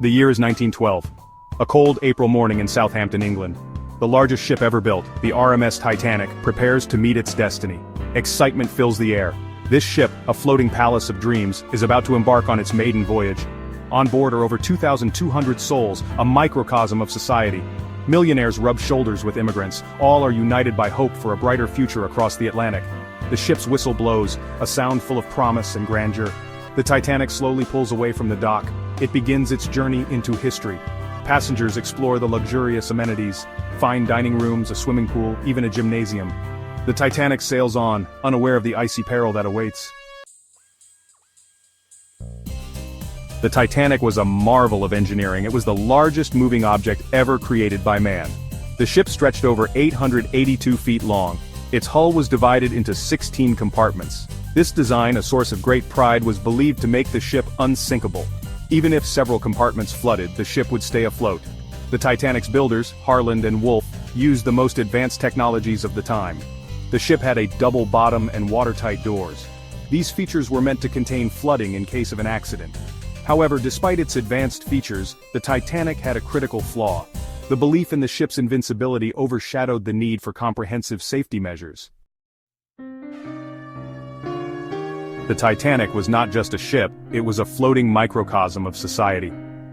The year is 1912. A cold April morning in Southampton, England. The largest ship ever built, the RMS Titanic, prepares to meet its destiny. Excitement fills the air. This ship, a floating palace of dreams, is about to embark on its maiden voyage. On board are over 2,200 souls, a microcosm of society. Millionaires rub shoulders with immigrants, all are united by hope for a brighter future across the Atlantic. The ship's whistle blows, a sound full of promise and grandeur. The Titanic slowly pulls away from the dock. It begins its journey into history. Passengers explore the luxurious amenities, fine dining rooms, a swimming pool, even a gymnasium. The Titanic sails on, unaware of the icy peril that awaits. The Titanic was a marvel of engineering. It was the largest moving object ever created by man. The ship stretched over 882 feet long. Its hull was divided into 16 compartments. This design, a source of great pride, was believed to make the ship unsinkable. Even if several compartments flooded, the ship would stay afloat. The Titanic's builders, Harland and Wolff, used the most advanced technologies of the time. The ship had a double bottom and watertight doors. These features were meant to contain flooding in case of an accident. However, despite its advanced features, the Titanic had a critical flaw. The belief in the ship's invincibility overshadowed the need for comprehensive safety measures. The Titanic was not just a ship, it was a floating microcosm of society.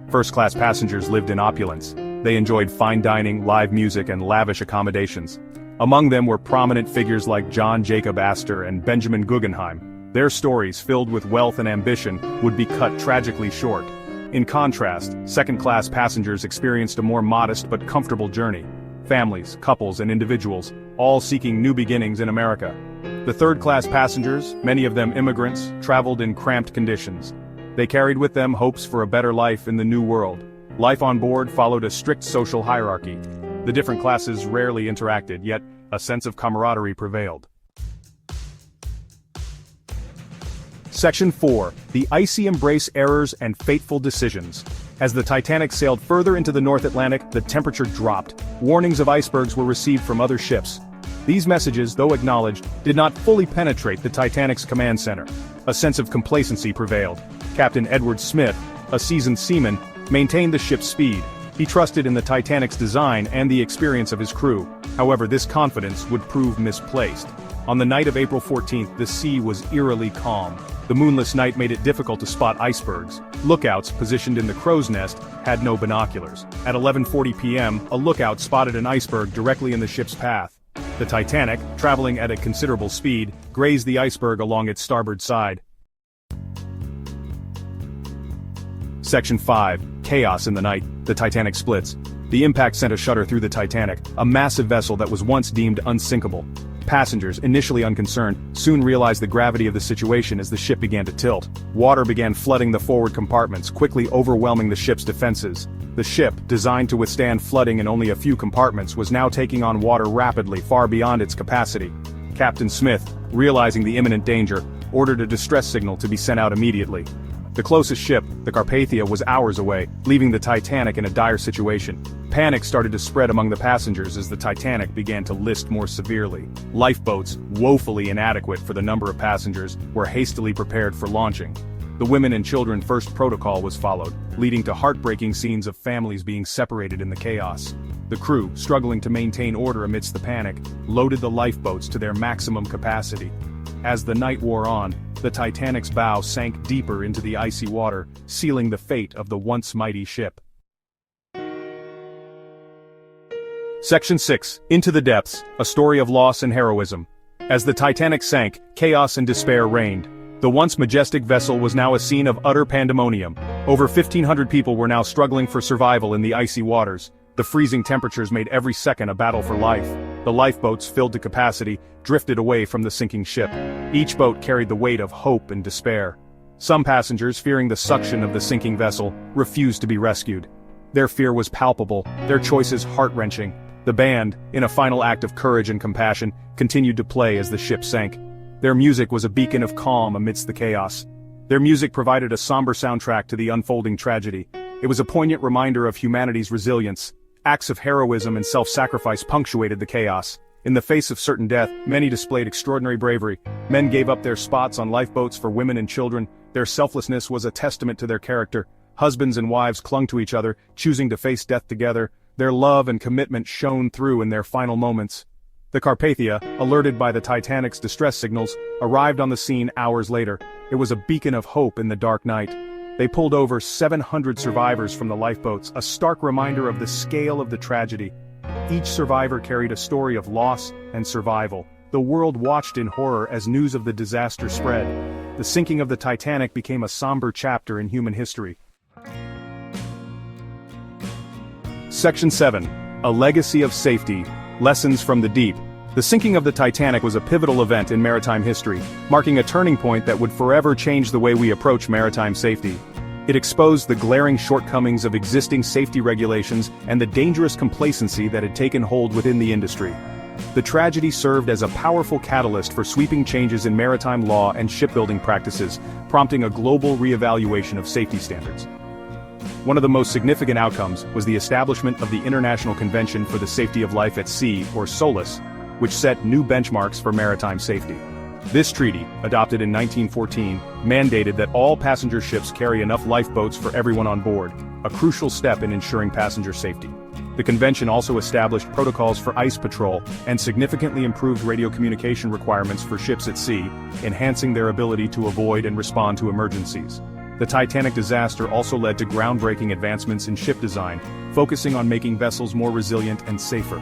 First-class passengers lived in opulence. They enjoyed fine dining, live music, and lavish accommodations. Among them were prominent figures like John Jacob Astor and Benjamin Guggenheim. Their stories, filled with wealth and ambition, would be cut tragically short. In contrast, second-class passengers experienced a more modest but comfortable journey. Families, couples, and individuals, all seeking new beginnings in America. The third-class passengers, many of them immigrants, traveled in cramped conditions. They carried with them hopes for a better life in the New World. Life on board followed a strict social hierarchy. The different classes rarely interacted, yet a sense of camaraderie prevailed. Section 4. The Icy Embrace Errors and Fateful Decisions. As the Titanic sailed further into the North Atlantic, the temperature dropped. Warnings of icebergs were received from other ships. These messages, though acknowledged, did not fully penetrate the Titanic's command center. A sense of complacency prevailed. Captain Edward Smith, a seasoned seaman, maintained the ship's speed. He trusted in the Titanic's design and the experience of his crew. However, this confidence would prove misplaced. On the night of April 14th, the sea was eerily calm. The moonless night made it difficult to spot icebergs. Lookouts, positioned in the crow's nest, had no binoculars. At 11:40 p.m., a lookout spotted an iceberg directly in the ship's path. The Titanic, traveling at a considerable speed, grazed the iceberg along its starboard side. Section 5. Chaos in the night. The Titanic splits. The impact sent a shudder through the Titanic, a massive vessel that was once deemed unsinkable. Passengers, initially unconcerned, soon realized the gravity of the situation as the ship began to tilt. Water began flooding the forward compartments, quickly overwhelming the ship's defenses. The ship, designed to withstand flooding in only a few compartments, was now taking on water rapidly, far beyond its capacity. Captain Smith, realizing the imminent danger, ordered a distress signal to be sent out immediately. The closest ship, the Carpathia, was hours away, leaving the Titanic in a dire situation. Panic started to spread among the passengers as the Titanic began to list more severely. Lifeboats, woefully inadequate for the number of passengers, were hastily prepared for launching. The women and children first protocol was followed, leading to heartbreaking scenes of families being separated in the chaos. The crew, struggling to maintain order amidst the panic, loaded the lifeboats to their maximum capacity. As the night wore on, the Titanic's bow sank deeper into the icy water, sealing the fate of the once mighty ship. Section 6. Into the Depths, a story of loss and heroism. As the Titanic sank, chaos and despair reigned. The once majestic vessel was now a scene of utter pandemonium. Over 1,500 people were now struggling for survival in the icy waters. The freezing temperatures made every second a battle for life. The lifeboats, filled to capacity, drifted away from the sinking ship. Each boat carried the weight of hope and despair. Some passengers, fearing the suction of the sinking vessel, refused to be rescued. Their fear was palpable, their choices heart-wrenching. The band, in a final act of courage and compassion, continued to play as the ship sank. Their music was a beacon of calm amidst the chaos. Their music provided a somber soundtrack to the unfolding tragedy. It was a poignant reminder of humanity's resilience. Acts of heroism and self-sacrifice punctuated the chaos. In the face of certain death, many displayed extraordinary bravery. Men gave up their spots on lifeboats for women and children. Their selflessness was a testament to their character. Husbands and wives clung to each other, choosing to face death together. Their love and commitment shone through in their final moments. The Carpathia, alerted by the Titanic's distress signals, arrived on the scene hours later. It was a beacon of hope in the dark night. They pulled over 700 survivors from the lifeboats, a stark reminder of the scale of the tragedy. Each survivor carried a story of loss and survival. The world watched in horror as news of the disaster spread. The sinking of the Titanic became a somber chapter in human history. Section 7. A Legacy of Safety. Lessons from the Deep. The sinking of the Titanic was a pivotal event in maritime history, marking a turning point that would forever change the way we approach maritime safety. It exposed the glaring shortcomings of existing safety regulations and the dangerous complacency that had taken hold within the industry. The tragedy served as a powerful catalyst for sweeping changes in maritime law and shipbuilding practices, prompting a global reevaluation of safety standards. One of the most significant outcomes was the establishment of the International Convention for the Safety of Life at Sea, or SOLAS, which set new benchmarks for maritime safety. This treaty, adopted in 1914, mandated that all passenger ships carry enough lifeboats for everyone on board, a crucial step in ensuring passenger safety. The convention also established protocols for ice patrol and significantly improved radio communication requirements for ships at sea, enhancing their ability to avoid and respond to emergencies. The Titanic disaster also led to groundbreaking advancements in ship design, focusing on making vessels more resilient and safer.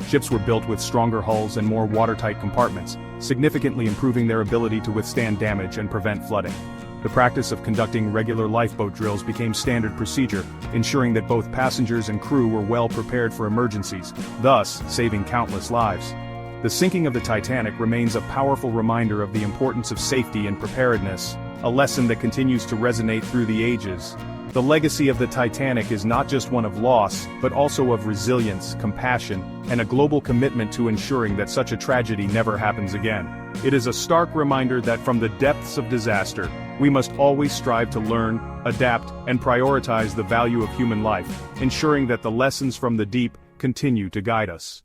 Ships were built with stronger hulls and more watertight compartments, significantly improving their ability to withstand damage and prevent flooding. The practice of conducting regular lifeboat drills became standard procedure, ensuring that both passengers and crew were well prepared for emergencies, thus saving countless lives. The sinking of the Titanic remains a powerful reminder of the importance of safety and preparedness, a lesson that continues to resonate through the ages. The legacy of the Titanic is not just one of loss, but also of resilience, compassion, and a global commitment to ensuring that such a tragedy never happens again. It is a stark reminder that from the depths of disaster, we must always strive to learn, adapt, and prioritize the value of human life, ensuring that the lessons from the deep continue to guide us.